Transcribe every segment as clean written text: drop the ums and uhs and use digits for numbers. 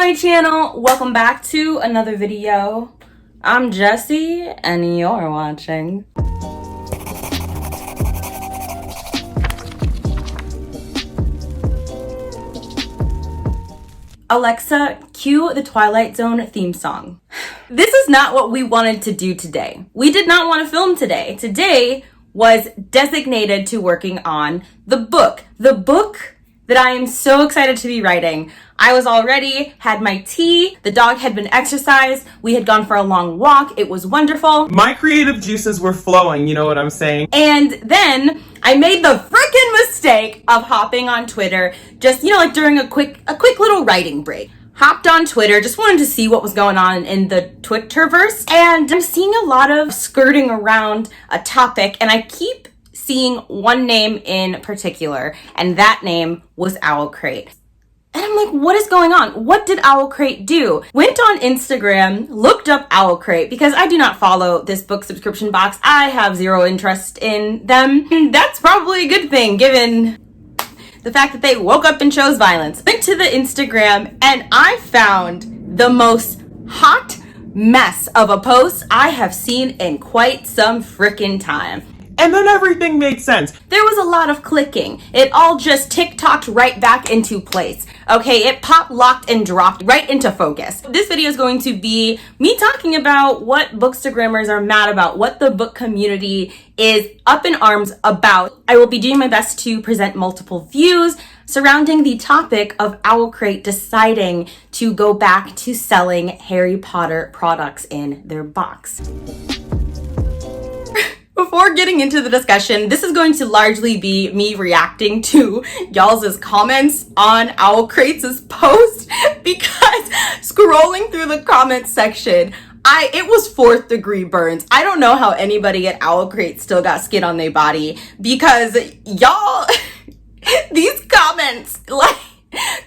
my channel. Welcome back to another video. I'm Jessie and you're watching. Alexa, cue the Twilight Zone theme song. This is not what we wanted to do today. We did not want to film today. Today was designated to working on the book that I am so excited to be writing. I was all ready, had my tea, the dog had been exercised, we had gone for a long walk, it was wonderful. My creative juices were flowing, you know what I'm saying? And then I made the freaking mistake of hopping on Twitter, just, like during a quick little writing break. Hopped on Twitter, just wanted to see what was going on in the Twitterverse, and I'm seeing a lot of skirting around a topic, and I keep seeing one name in particular, and that name was OwlCrate. And I'm like, what is going on? What did OwlCrate do? Went on Instagram, looked up OwlCrate, because I do not follow this book subscription box. I have zero interest in them. And that's probably a good thing, given the fact that they woke up and chose violence. Went to the Instagram, and I found the most hot mess of a post I have seen in quite some frickin' time. And then everything made sense. There was a lot of clicking. It all just TikToked right back into place. Okay, it popped, locked, and dropped right into focus. This video is going to be me talking about what Bookstagrammers are mad about, what the book community is up in arms about. I will be doing my best to present multiple views surrounding the topic of OwlCrate deciding to go back to selling Harry Potter products in their box. Before getting into the discussion, this is going to largely be me reacting to y'all's comments on OwlCrate's post, because scrolling through the comments section, it was 4th degree burns. I don't know how anybody at OwlCrate still got skin on their body, because y'all, these comments,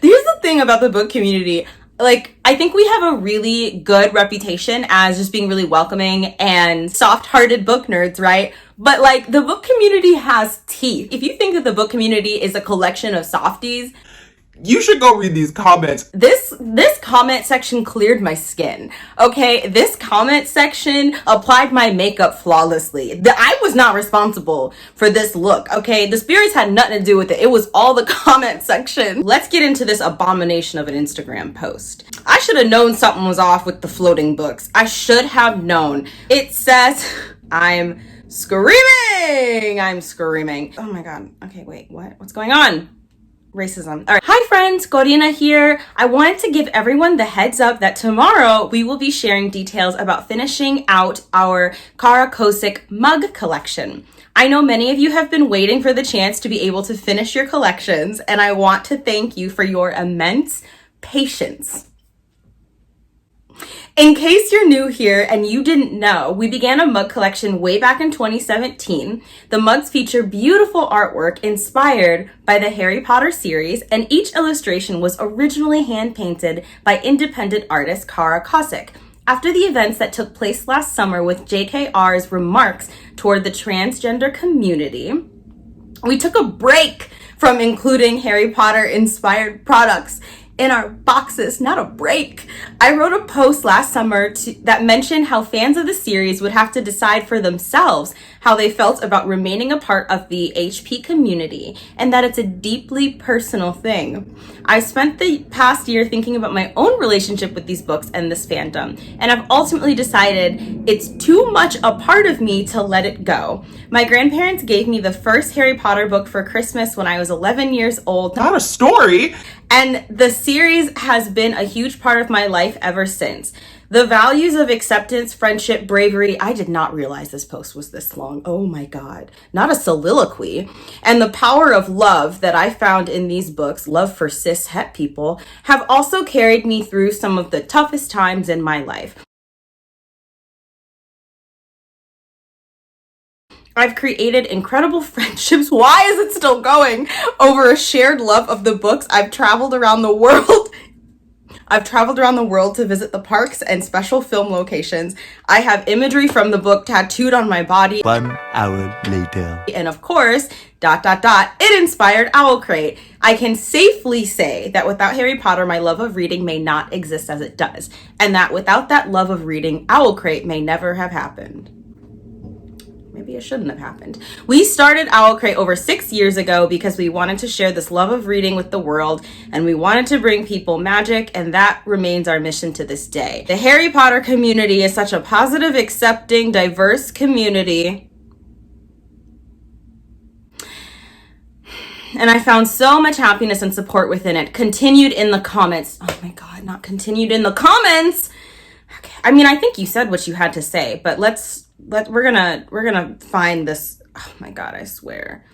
here's the thing about the book community. I think we have a really good reputation as just being really welcoming and soft-hearted book nerds, right? But the book community has teeth. If you think that the book community is a collection of softies, you should go read these comments. This comment section cleared my skin, okay? This comment section applied my makeup flawlessly. I was not responsible for this look, okay? The spirits had nothing to do with it. It was all the comment section. Let's get into this abomination of an Instagram post. I should have known something was off with the floating books. I should have known. It says, I'm screaming. Oh my God. Okay, wait, what? What's going on? Racism. All right. Hi friends, Corina here. I wanted to give everyone the heads up that tomorrow we will be sharing details about finishing out our Kara Kosick mug collection. I know many of you have been waiting for the chance to be able to finish your collections, and I want to thank you for your immense patience. In case you're new here and you didn't know, we began a mug collection way back in 2017. The mugs feature beautiful artwork inspired by the Harry Potter series, and each illustration was originally hand-painted by independent artist Kara Kosick. After the events that took place last summer with JKR's remarks toward the transgender community, we took a break from including Harry Potter-inspired products in our boxes. Not a break. I wrote a post last summer that mentioned how fans of the series would have to decide for themselves how they felt about remaining a part of the HP community, and that it's a deeply personal thing. I spent the past year thinking about my own relationship with these books and this fandom, and I've ultimately decided it's too much a part of me to let it go. My grandparents gave me the first Harry Potter book for Christmas when I was 11 years old. Not a story. And the series has been a huge part of my life ever since. The values of acceptance, friendship, bravery. I did not realize this post was this long. Oh my God. Not a soliloquy. And the power of love that I found in these books, love for cis het people, have also carried me through some of the toughest times in my life. I've created incredible friendships. Why is it still going? Over a shared love of the books. I've traveled around the world. I've traveled around the world to visit the parks and special film locations. I have imagery from the book tattooed on my body. 1 hour later. And of course, ... it inspired OwlCrate. I can safely say that without Harry Potter, my love of reading may not exist as it does. And that without that love of reading, OwlCrate may never have happened. Maybe it shouldn't have happened. We started OwlCrate over 6 years ago because we wanted to share this love of reading with the world, and we wanted to bring people magic, and that remains our mission to this day. The Harry Potter community is such a positive, accepting, diverse community. And I found so much happiness and support within it. Continued in the comments. Oh my God, not continued in the comments. Okay. I mean, I think you said what you had to say, but we're gonna find this. Oh my God, I swear.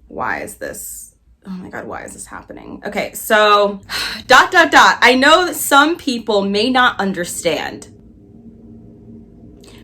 Why is this? Oh my God, why is this happening? Okay, so ... I know that some people may not understand,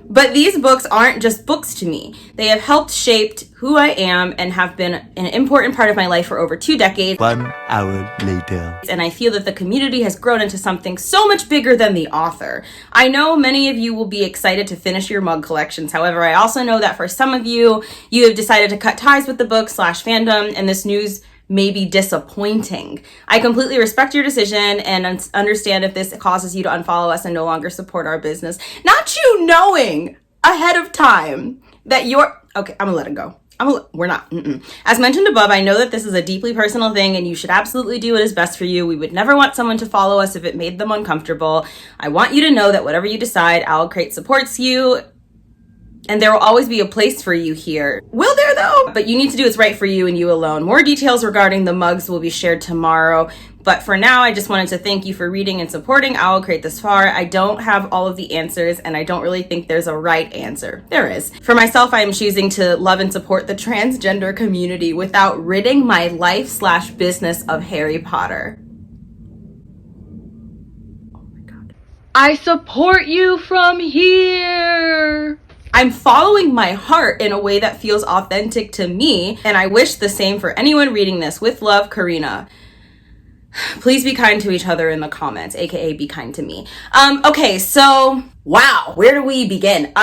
but these books aren't just books to me. They have helped shaped who I am and have been an important part of my life for over 2 decades. 1 hour later. And I feel that the community has grown into something so much bigger than the author. I know many of you will be excited to finish your mug collections. However, I also know that for some of you, you have decided to cut ties with the book / fandom, and this news may be disappointing. I completely respect your decision and understand if this causes you to unfollow us and no longer support our business. Not you knowing ahead of time that you're... Okay, I'm gonna let it go. We're not. As mentioned above, I know that this is a deeply personal thing and you should absolutely do what is best for you. We would never want someone to follow us if it made them uncomfortable. I want you to know that whatever you decide, OwlCrate supports you, and there will always be a place for you here. Will there though? But you need to do what's right for you and you alone. More details regarding the mugs will be shared tomorrow. But for now, I just wanted to thank you for reading and supporting OwlCrate this far. I don't have all of the answers, and I don't really think there's a right answer. There is. For myself, I am choosing to love and support the transgender community without ridding my life / business of Harry Potter. Oh my God. I support you from here. I'm following my heart in a way that feels authentic to me, and I wish the same for anyone reading this. With love, Karina. Please be kind to each other in the comments, aka be kind to me. Okay, so wow, where do we begin?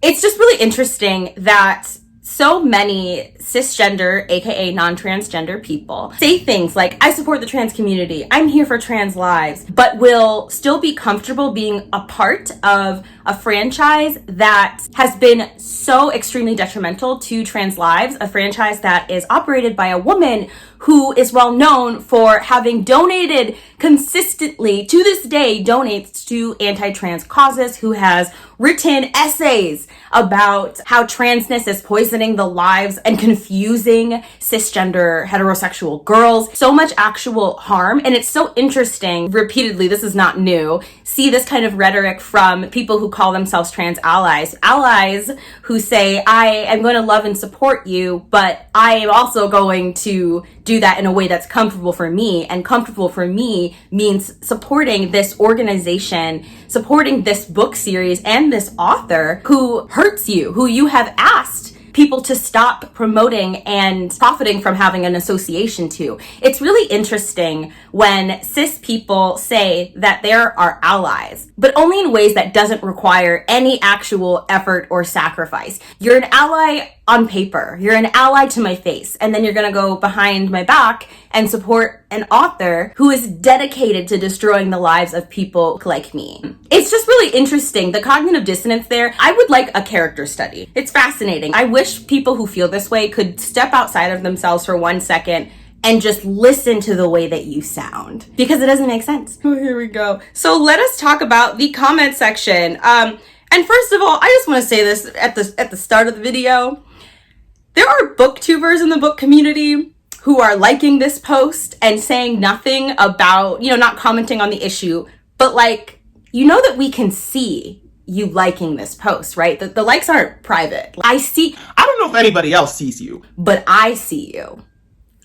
It's just really interesting that so many cisgender, aka non-transgender people say things like, I support the trans community, I'm here for trans lives, but will still be comfortable being a part of a franchise that has been so extremely detrimental to trans lives, a franchise that is operated by a woman who is well known for having donated consistently, to this day, donates to anti-trans causes, who has written essays about how transness is poisoning the lives and confusing cisgender heterosexual girls. So much actual harm. And it's so interesting, repeatedly, this is not new, see this kind of rhetoric from people who call themselves trans allies. Allies who say, I am going to love and support you, but I am also going to do that in a way that's comfortable for me. And comfortable for me means supporting this organization, supporting this book series and this author who hurts you, who you have asked people to stop promoting and profiting from having an association to. It's really interesting when cis people say that there are allies, but only in ways that doesn't require any actual effort or sacrifice. You're an ally on paper, you're an ally to my face, and then you're gonna go behind my back and support an author who is dedicated to destroying the lives of people like me. It's just really interesting, the cognitive dissonance there. I would like a character study. It's fascinating. I wish people who feel this way could step outside of themselves for 1 second and just listen to the way that you sound, because it doesn't make sense. Oh, here we go. So let us talk about the comment section. And first of all, I just want to say this at the start of the video. There are booktubers in the book community who are liking this post and saying nothing about, not commenting on the issue, but like, that we can see you liking this post, right? The likes aren't private. I don't know if anybody else sees you, but I see you.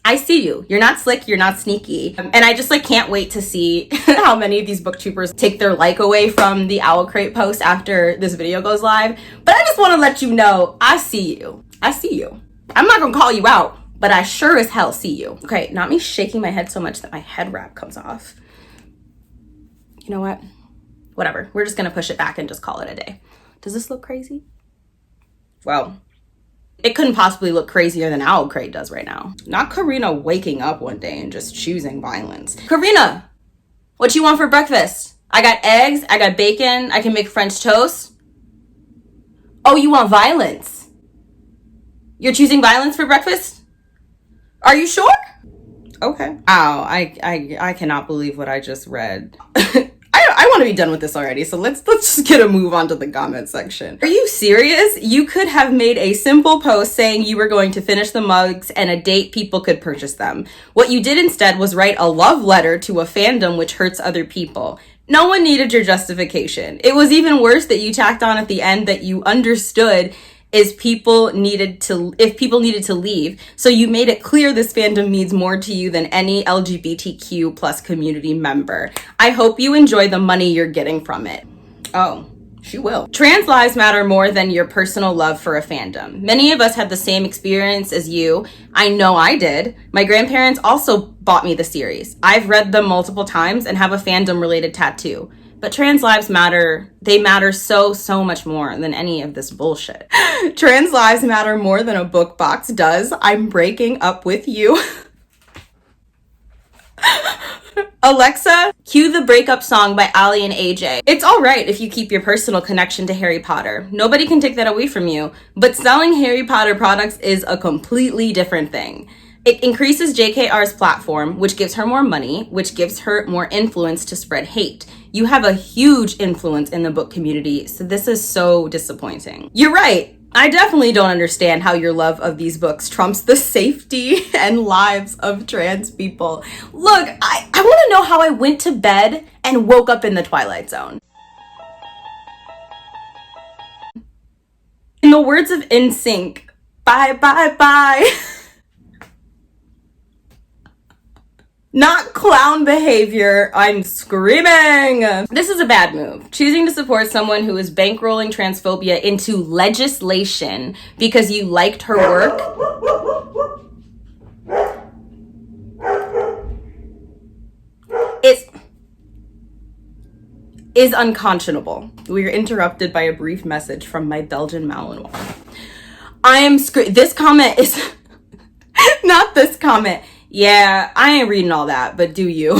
I see you. You're not slick, you're not sneaky. And I just can't wait to see how many of these booktubers take their like away from the OwlCrate post after this video goes live. But I just want to let you know, I see you. I see you. I'm not gonna call you out, but I sure as hell see you. Okay, not me shaking my head so much that my head wrap comes off. You know what? Whatever. We're just going to push it back and just call it a day. Does this look crazy? Well, it couldn't possibly look crazier than OwlCrate does right now. Not Karina waking up one day and just choosing violence. Karina, what you want for breakfast? I got eggs, I got bacon, I can make French toast. Oh, you want violence? You're choosing violence for breakfast? Are you sure? Okay. Ow, I cannot believe what I just read. I want to be done with this already, so let's just get a move on to the comment section. Are you serious? You could have made a simple post saying you were going to finish the mugs and a date people could purchase them. What you did instead was write a love letter to a fandom which hurts other people. No one needed your justification. It was even worse that you tacked on at the end that you understood if people needed to leave. So you made it clear this fandom means more to you than any LGBTQ plus community member. I hope you enjoy the money you're getting from it. Oh, she will. Trans lives matter more than your personal love for a fandom. Many of us had the same experience as you. I know I did. My grandparents also bought me the series. I've read them multiple times and have a fandom related tattoo. But trans lives matter. They matter so much more than any of this bullshit. Trans lives matter more than a book box does. I'm breaking up with you. Alexa, cue the breakup song by Ali and AJ. It's all right if you keep your personal connection to Harry Potter. Nobody can take that away from you. But selling Harry Potter products is a completely different thing. It increases JKR's platform, which gives her more money, which gives her more influence to spread hate. You have a huge influence in the book community, so this is so disappointing. You're right. I definitely don't understand how your love of these books trumps the safety and lives of trans people. Look, I want to know how I went to bed and woke up in the Twilight Zone. In the words of NSYNC, bye, bye, bye. Not clown behavior. I'm screaming. This is a bad move. Choosing to support someone who is bankrolling transphobia into legislation because you liked her work is unconscionable. We are interrupted by a brief message from my Belgian Malinois. This comment is not this comment. Yeah, I ain't reading all that, but do you?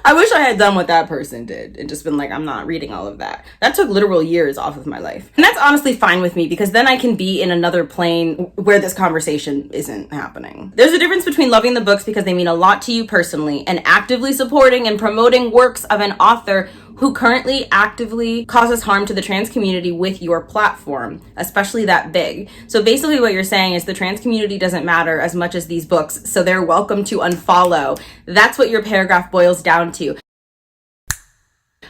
I wish I had done what that person did and just been like, I'm not reading all of that. That took literal years off of my life. And that's honestly fine with me because then I can be in another plane where this conversation isn't happening. There's a difference between loving the books because they mean a lot to you personally and actively supporting and promoting works of an author who currently actively causes harm to the trans community with your platform, especially that big. So basically what you're saying is the trans community doesn't matter as much as these books, so they're welcome to unfollow. That's what your paragraph boils down to.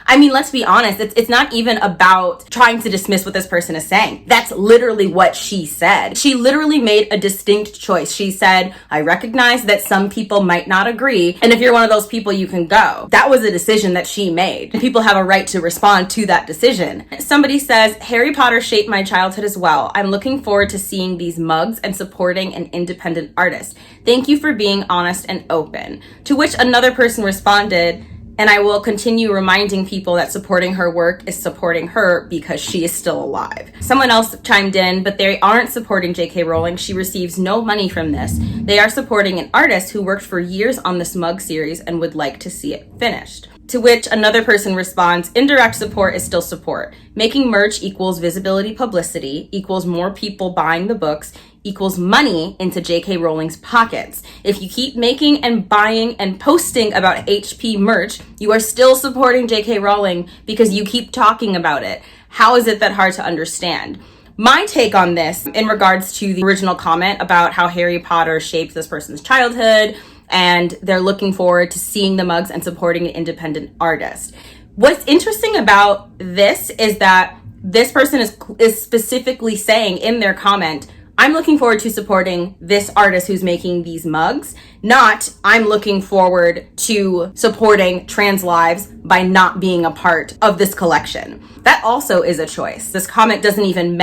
I mean, let's be honest, it's not even about trying to dismiss what this person is saying. That's literally what she said. She literally made a distinct choice. She said, I recognize that some people might not agree, and if you're one of those people, you can go. That was a decision that she made. And people have a right to respond to that decision. Somebody says, Harry Potter shaped my childhood as well. I'm looking forward to seeing these mugs and supporting an independent artist. Thank you for being honest and open. To which another person responded, and I will continue reminding people that supporting her work is supporting her because she is still alive. Someone else chimed in, but they aren't supporting J.K. Rowling. She receives no money from this. They are supporting an artist who worked for years on this mug series and would like to see it finished. To which another person responds, indirect support is still support. Making merch equals visibility, publicity, equals more people buying the books, equals money into J.K. Rowling's pockets. If you keep making and buying and posting about HP merch, you are still supporting J.K. Rowling because you keep talking about it. How is it that hard to understand? My take on this in regards to the original comment about how Harry Potter shaped this person's childhood and they're looking forward to seeing the mugs and supporting an independent artist. What's interesting about this is that this person is specifically saying in their comment, I'm looking forward to supporting this artist who's making these mugs, not I'm looking forward to supporting trans lives by not being a part of this collection. That also is a choice. This comment doesn't even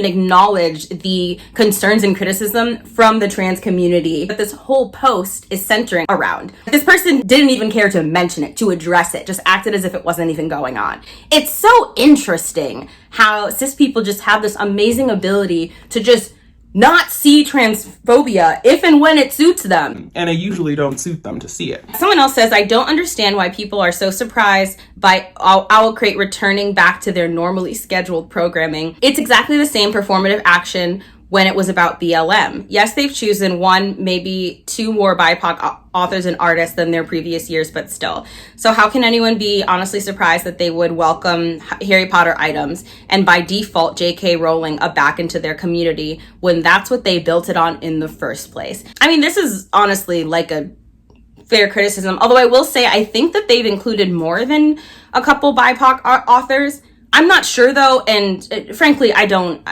acknowledge the concerns and criticism from the trans community that this whole post is centering around. This person didn't even care to mention it, to address it, just acted as if it wasn't even going on. It's so interesting how cis people just have this amazing ability to just not see transphobia if and when it suits them. And it usually don't suit them to see it. Someone else says, I don't understand why people are so surprised by OwlCrate returning back to their normally scheduled programming. It's exactly the same performative action when it was about BLM. Yes, they've chosen one, maybe two more BIPOC authors and artists than their previous years, but still. So how can anyone be honestly surprised that they would welcome Harry Potter items and by default J.K. Rowling back into their community when that's what they built it on in the first place? I mean, this is honestly like a fair criticism, although I will say I think that they've included more than a couple BIPOC authors. I'm not sure though, and frankly, I don't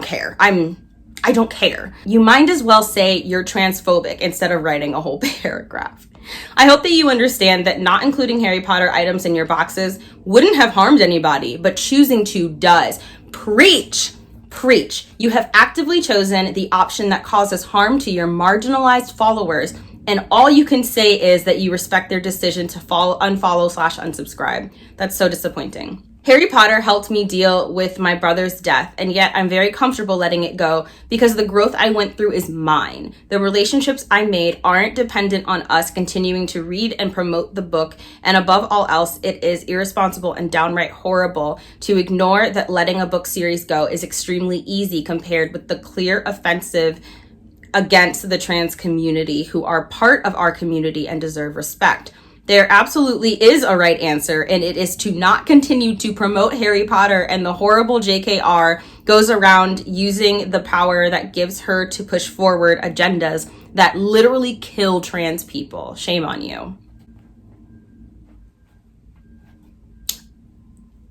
care. I don't care. You might as well say you're transphobic instead of writing a whole paragraph. I hope that you understand that not including Harry Potter items in your boxes wouldn't have harmed anybody, but choosing to does. Preach! Preach. You have actively chosen the option that causes harm to your marginalized followers, and all you can say is that you respect their decision to unfollow/unsubscribe. That's so disappointing. Harry Potter helped me deal with my brother's death, and yet I'm very comfortable letting it go because the growth I went through is mine. The relationships I made aren't dependent on us continuing to read and promote the book, and above all else, it is irresponsible and downright horrible to ignore that letting a book series go is extremely easy compared with the clear offensive against the trans community who are part of our community and deserve respect. There absolutely is a right answer, and it is to not continue to promote Harry Potter and the horrible JKR goes around using the power that gives her to push forward agendas that literally kill trans people. Shame on you.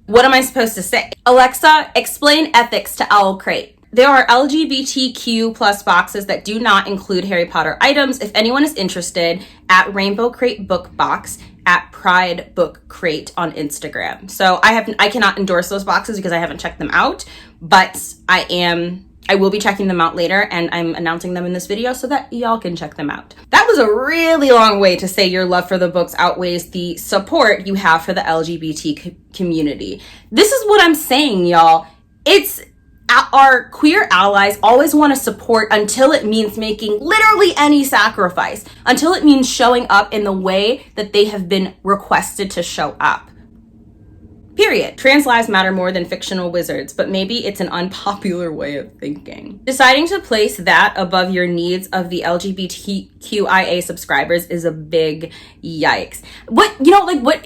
What am I supposed to say? Alexa, explain ethics to OwlCrate. There are LGBTQ plus boxes that do not include Harry Potter items. If anyone is interested, at Rainbow Crate Book Box, at Pride Book Crate on Instagram. So I cannot endorse those boxes because I haven't checked them out, but I will be checking them out later, and I'm announcing them in this video so that y'all can check them out. That was a really long way to say your love for the books outweighs the support you have for the LGBT community. This is what I'm saying, y'all. Our queer allies always want to support until it means making literally any sacrifice, until it means showing up in the way that they have been requested to show up. Period. Trans lives matter more than fictional wizards, but maybe it's an unpopular way of thinking. Deciding to place that above your needs of the LGBTQIA subscribers is a big yikes. What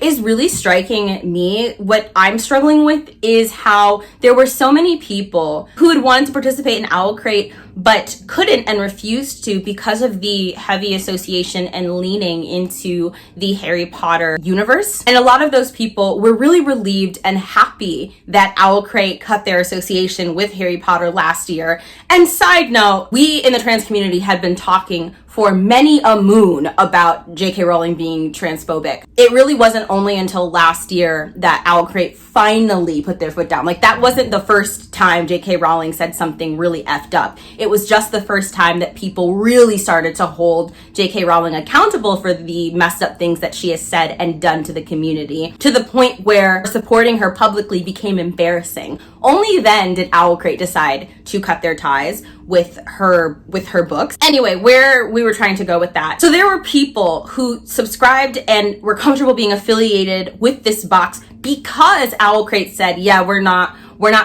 is really striking me, what I'm struggling with, is how there were so many people who had wanted to participate in OwlCrate but couldn't and refused to because of the heavy association and leaning into the Harry Potter universe. And a lot of those people were really relieved and happy that OwlCrate cut their association with Harry Potter last year. And side note, we in the trans community had been talking for many a moon about J.K. Rowling being transphobic. It really wasn't only until last year that OwlCrate finally put their foot down. Like, that wasn't the first time J.K. Rowling said something really effed up. It was just the first time that people really started to hold J.K. Rowling accountable for the messed up things that she has said and done to the community, to the point where supporting her publicly became embarrassing. Only then did OwlCrate decide to cut their ties with her books. Anyway, where we were trying to go with that. So there were people who subscribed and were comfortable being affiliated with this box because OwlCrate said, yeah, we're not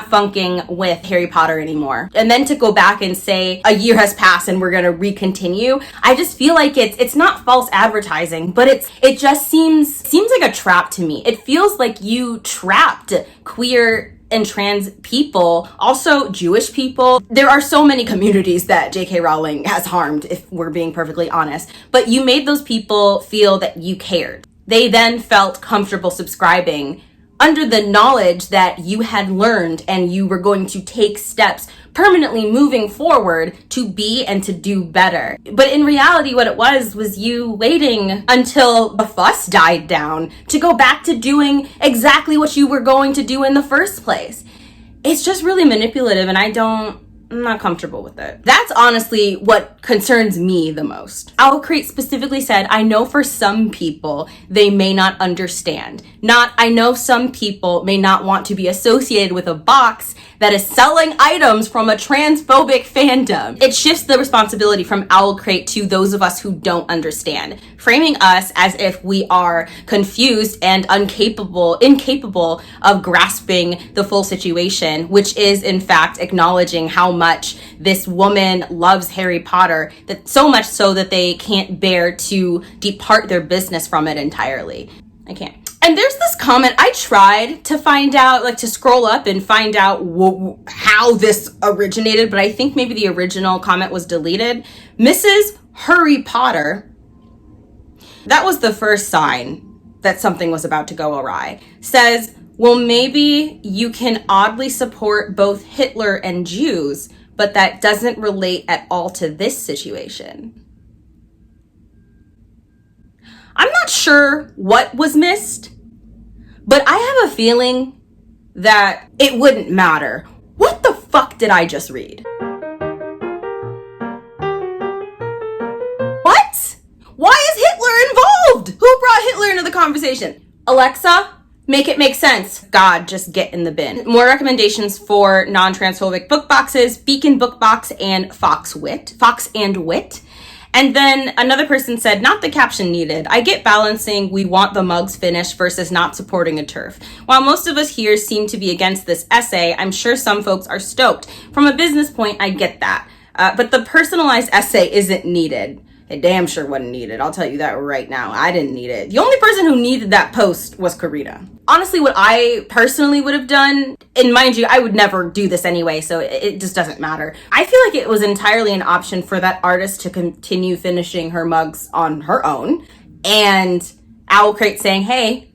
funking with Harry Potter anymore. And then to go back and say a year has passed and we're gonna recontinue, I just feel like it's not false advertising, but it just seems like a trap to me. It feels like you trapped queer and trans people, also Jewish people. There are so many communities that J.K. Rowling has harmed, if we're being perfectly honest, but you made those people feel that you cared. They then felt comfortable subscribing under the knowledge that you had learned and you were going to take steps permanently moving forward to be and to do better. But in reality, what it was you waiting until the fuss died down to go back to doing exactly what you were going to do in the first place. It's just really manipulative, and I'm not comfortable with it. That's honestly what concerns me the most. OwlCrate specifically said, I know for some people, they may not understand. Not, I know some people may not want to be associated with a box that is selling items from a transphobic fandom. It shifts the responsibility from OwlCrate to those of us who don't understand, framing us as if we are confused and incapable of grasping the full situation, which is in fact acknowledging how much this woman loves Harry Potter, that so much so that they can't bear to depart their business from it entirely. I can't. And there's this comment, I tried to find out, like to scroll up and find out how this originated, but I think maybe the original comment was deleted. Mrs. Harry Potter, that was the first sign that something was about to go awry, says, well, maybe you can oddly support both Hitler and Jews, but that doesn't relate at all to this situation. I'm not sure what was missed, but I have a feeling that it wouldn't matter. What the fuck did I just read? What? Why is Hitler involved? Who brought Hitler into the conversation? Alexa, make it make sense. God, just get in the bin. More recommendations for non-transphobic book boxes, Beacon Book Box and Fox and Wit. And then another person said, not the caption needed. I get balancing, we want the mugs finished versus not supporting a turf. While most of us here seem to be against this essay, I'm sure some folks are stoked. From a business point, I get that. But the personalized essay isn't needed. It damn sure wasn't needed. I'll tell you that right now. I didn't need it. The only person who needed that post was Karita. Honestly, what I personally would have done, and mind you, I would never do this anyway, so it just doesn't matter. I feel like it was entirely an option for that artist to continue finishing her mugs on her own, and OwlCrate saying, hey,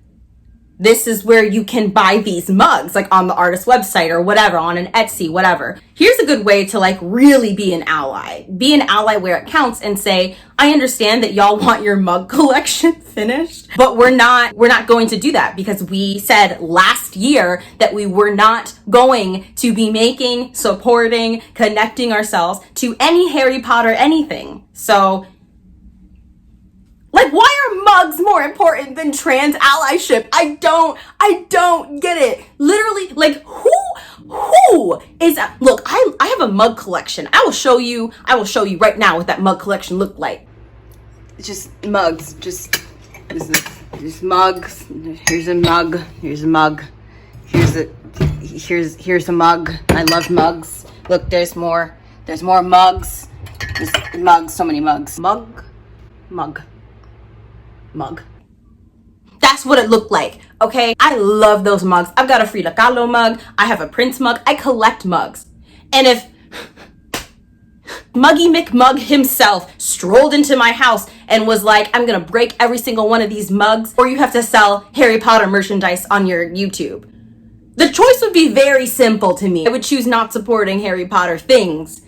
this is where you can buy these mugs, like on the artist's website or whatever, on an Etsy, whatever. Here's a good way to like really be an ally. Be an ally where it counts and say, I understand that y'all want your mug collection finished, but we're not going to do that because we said last year that we were not going to be making, supporting, connecting ourselves to any Harry Potter anything. So, like, why are mugs more important than trans allyship? I don't get it. Literally, like, who is, look, I have a mug collection. I will show you right now what that mug collection looked like. It's just mugs, just mugs. Here's a mug, here's a mug, here's a mug. I love mugs. Look, there's more mugs. There's mugs, so many mugs. Mug. That's what it looked like, okay? I love those mugs. I've got a Frida Kahlo mug. I have a Prince mug. I collect mugs. And if Muggy McMug himself strolled into my house and was like, I'm gonna break every single one of these mugs, or you have to sell Harry Potter merchandise on your YouTube, the choice would be very simple to me. I would choose not supporting Harry Potter things,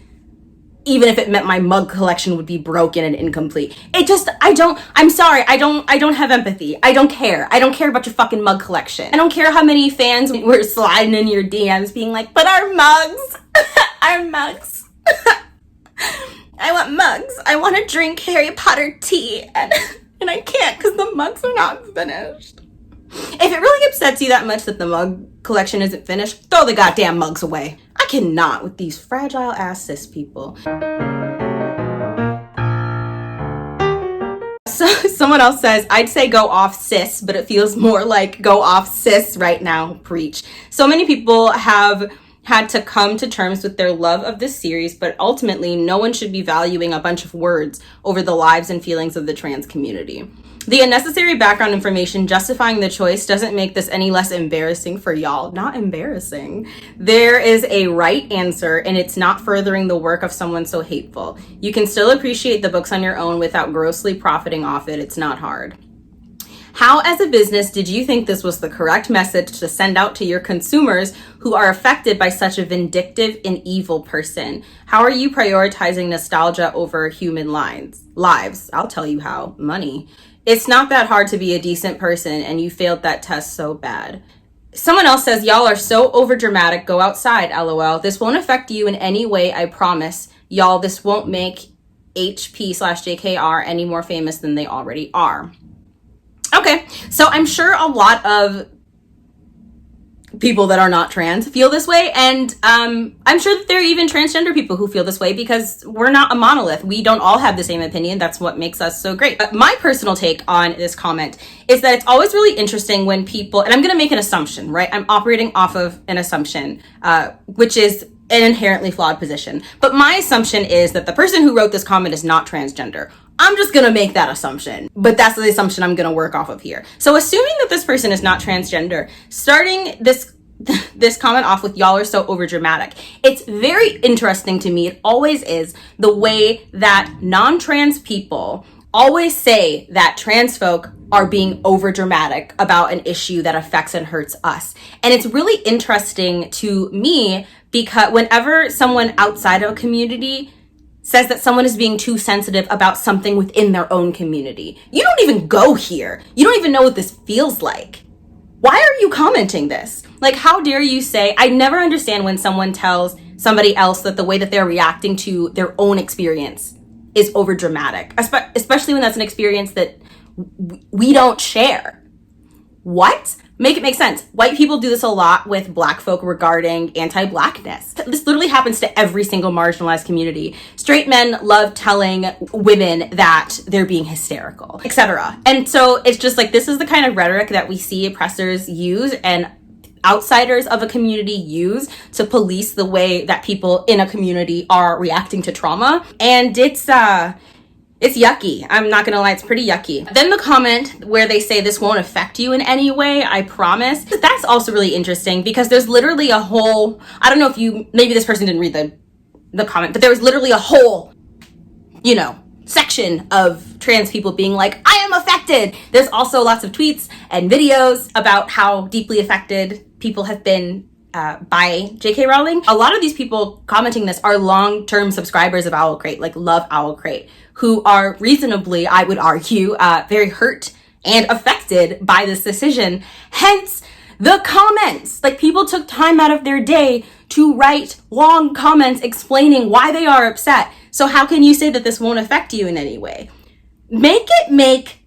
even if it meant my mug collection would be broken and incomplete. I'm sorry, I don't have empathy. I don't care about your fucking mug collection. I don't care how many fans were sliding in your DMs being like, but our mugs, our mugs. I want mugs. I want to drink Harry Potter tea. And I can't because the mugs are not finished. If it really upsets you that much that the mug collection isn't finished, throw the goddamn mugs away. I cannot with these fragile ass cis people. So someone else says, I'd say go off cis, but it feels more like go off cis right now. Preach. So many people have had to come to terms with their love of this series, but ultimately no one should be valuing a bunch of words over the lives and feelings of the trans community. The unnecessary background information justifying the choice doesn't make this any less embarrassing for y'all. Not embarrassing. There is a right answer, and it's not furthering the work of someone so hateful. You can still appreciate the books on your own without grossly profiting off it. It's not hard. How, as a business, did you think this was the correct message to send out to your consumers who are affected by such a vindictive and evil person? How are you prioritizing nostalgia over human lives? I'll tell you how. Money. It's not that hard to be a decent person, and you failed that test so bad. Someone else says, y'all are so overdramatic. Go outside, LOL. This won't affect you in any way, I promise. Y'all, this won't make HP/JKR any more famous than they already are. Okay, so I'm sure a lot of people that are not trans feel this way, and I'm sure that there are even transgender people who feel this way, because we're not a monolith. We don't all have the same opinion. That's what makes us so great. But my personal take on this comment is that it's always really interesting when people, and I'm going to make an assumption, right? I'm operating off of an assumption, which is an inherently flawed position. But my assumption is that the person who wrote this comment is not transgender. I'm just gonna make that assumption, but that's the assumption I'm gonna work off of here. So assuming that this person is not transgender, starting this comment off with y'all are so overdramatic, it's very interesting to me, it always is, the way that non-trans people always say that trans folk are being overdramatic about an issue that affects and hurts us. And it's really interesting to me because whenever someone outside of a community says that someone is being too sensitive about something within their own community, you don't even go here. You don't even know what this feels like. Why are you commenting this? Like, how dare you say, I never understand when someone tells somebody else that the way that they're reacting to their own experience is overdramatic, especially when that's an experience that we don't share. What? Make it make sense. White people do this a lot with Black folk regarding anti-Blackness. This literally happens to every single marginalized community. Straight men love telling women that they're being hysterical, etc. And so it's just like, this is the kind of rhetoric that we see oppressors use and outsiders of a community use to police the way that people in a community are reacting to trauma. And it's yucky. I'm not gonna lie, it's pretty yucky. Then the comment where they say this won't affect you in any way, I promise. That's also really interesting because there's literally a whole, I don't know if maybe this person didn't read the comment, but there was literally a whole, section of trans people being like, I am affected. There's also lots of tweets and videos about how deeply affected people have been by J.K. Rowling. A lot of these people commenting this are long-term subscribers of OwlCrate, like love OwlCrate, who are reasonably, I would argue, very hurt and affected by this decision. Hence the comments. Like, people took time out of their day to write long comments explaining why they are upset. So how can you say that this won't affect you in any way? Make it make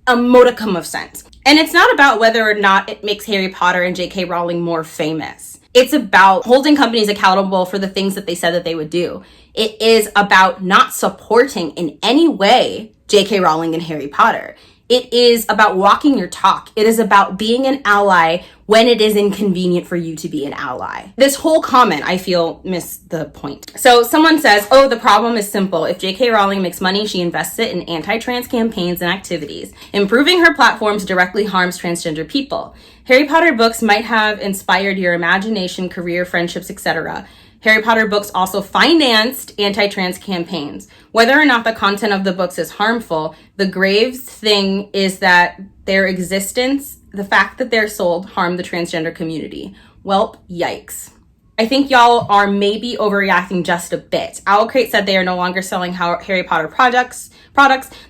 a modicum of sense. And it's not about whether or not it makes Harry Potter and J.K. Rowling more famous. It's about holding companies accountable for the things that they said that they would do. It is about not supporting in any way J.K. Rowling and Harry Potter. It is about walking your talk. It is about being an ally when it is inconvenient for you to be an ally. This whole comment, I feel, missed the point. So someone says, oh, the problem is simple. If J.K. Rowling makes money, she invests it in anti-trans campaigns and activities. Improving her platforms directly harms transgender people. Harry Potter books might have inspired your imagination, career, friendships, etc. Harry Potter books also financed anti-trans campaigns. Whether or not the content of the books is harmful, the grave thing is that their existence, the fact that they're sold, harm the transgender community. Welp, yikes. I think y'all are maybe overreacting just a bit. OwlCrate said they are no longer selling Harry Potter products.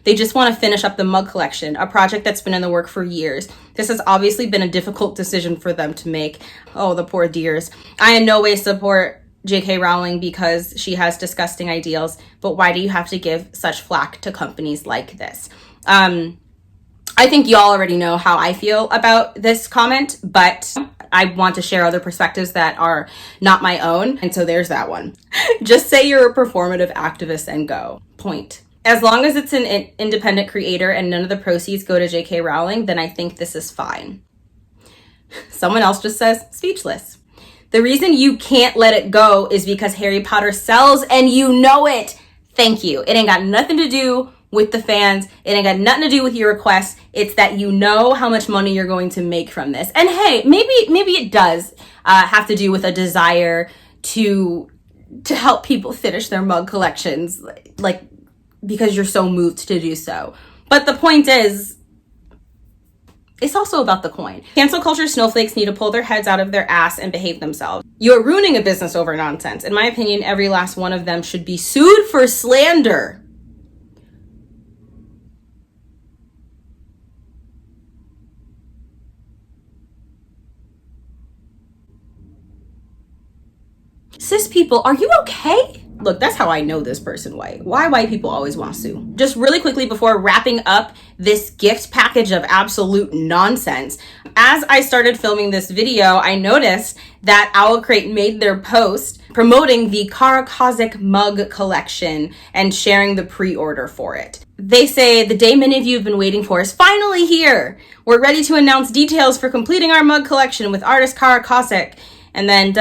They just want to finish up the mug collection, a project that's been in the work for years. This has obviously been a difficult decision for them to make. Oh, the poor dears. I in no way support J.K. Rowling because she has disgusting ideals, but why do you have to give such flack to companies like this? I think y'all already know how I feel about this comment, but I want to share other perspectives that are not my own, and so there's that one. Just say you're a performative activist and go. Point. As long as it's an independent creator and none of the proceeds go to J.K. Rowling, then I think this is fine. Someone else just says, speechless. The reason you can't let it go is because Harry Potter sells and you know it. Thank you. It ain't got nothing to do with the fans. It ain't got nothing to do with your requests. It's that you know how much money you're going to make from this. And hey, maybe it does have to do with a desire to help people finish their mug collections, like because you're so moved to do so. But the point is, It's also about the coin. Cancel culture snowflakes need to pull their heads out of their ass and behave themselves. You are ruining a business over nonsense. In my opinion, every last one of them should be sued for slander. Cis people, are you okay? Look, that's how I know this person white. Why white people always want to sue. Just really quickly before wrapping up this gift package of absolute nonsense, as I started filming this video, I noticed that OwlCrate made their post promoting the Kara Kazik mug collection and sharing the pre-order for it. They say, the day many of you have been waiting for is finally here. We're ready to announce details for completing our mug collection with artist Kara Kazik. And then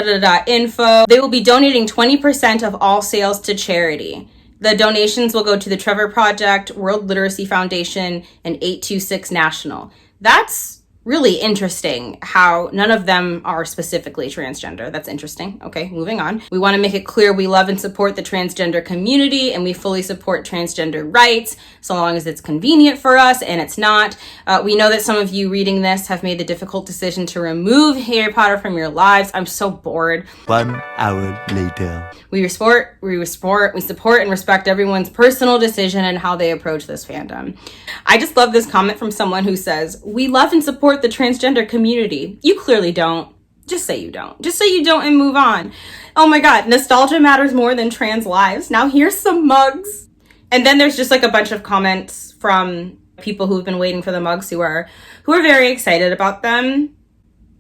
info. They will be donating 20% of all sales to charity. The donations will go to the Trevor Project, World Literacy Foundation, and 826 National. That's really interesting how none of them are specifically transgender. That's interesting. Okay, moving on. We want to make it clear we love and support the transgender community, and we fully support transgender rights so long as it's convenient for us, and it's not. We know that some of you reading this have made the difficult decision to remove Harry Potter from your lives. I'm so bored. 1 hour later. We support and respect everyone's personal decision and how they approach this fandom. I just love this comment from someone who says, we love and support the transgender community. You clearly don't. Just say you don't. Just say you don't and move on. Oh my God, nostalgia matters more than trans lives. Now here's some mugs. And then there's just like a bunch of comments from people who've been waiting for the mugs who are very excited about them.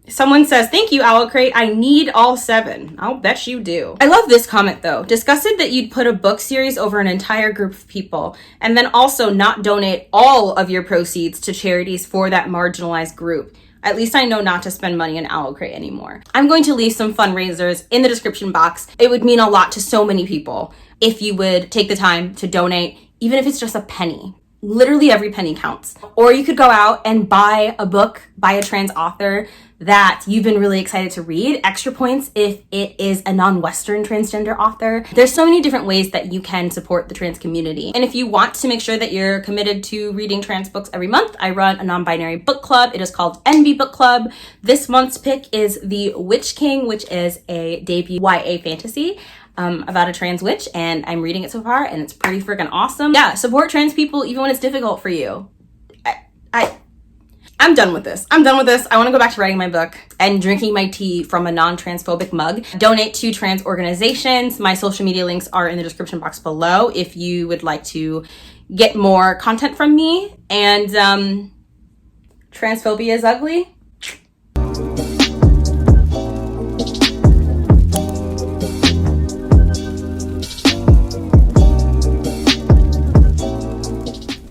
Someone says, thank you, OwlCrate. I need all 7. I'll bet you do. I love this comment though. Disgusted that you'd put a book series over an entire group of people and then also not donate all of your proceeds to charities for that marginalized group. At least I know not to spend money on OwlCrate anymore. I'm going to leave some fundraisers in the description box. It would mean a lot to so many people if you would take the time to donate, even if it's just a penny. Literally every penny counts. Or you could go out and buy a book by a trans author that you've been really excited to read. Extra points if it is a non-Western transgender author. There's so many different ways that you can support the trans community. And if you want to make sure that you're committed to reading trans books every month, I run a non-binary book club. It is called Envy Book Club. This month's pick is The Witch King, which is a debut YA fantasy about a trans witch, and I'm reading it so far and it's pretty freaking awesome. Yeah, support trans people even when it's difficult for you. I'm done with this. I want to go back to writing my book and drinking my tea from a non-transphobic mug. Donate to trans organizations. My social media links are in the description box below if you would like to get more content from me. And transphobia is ugly.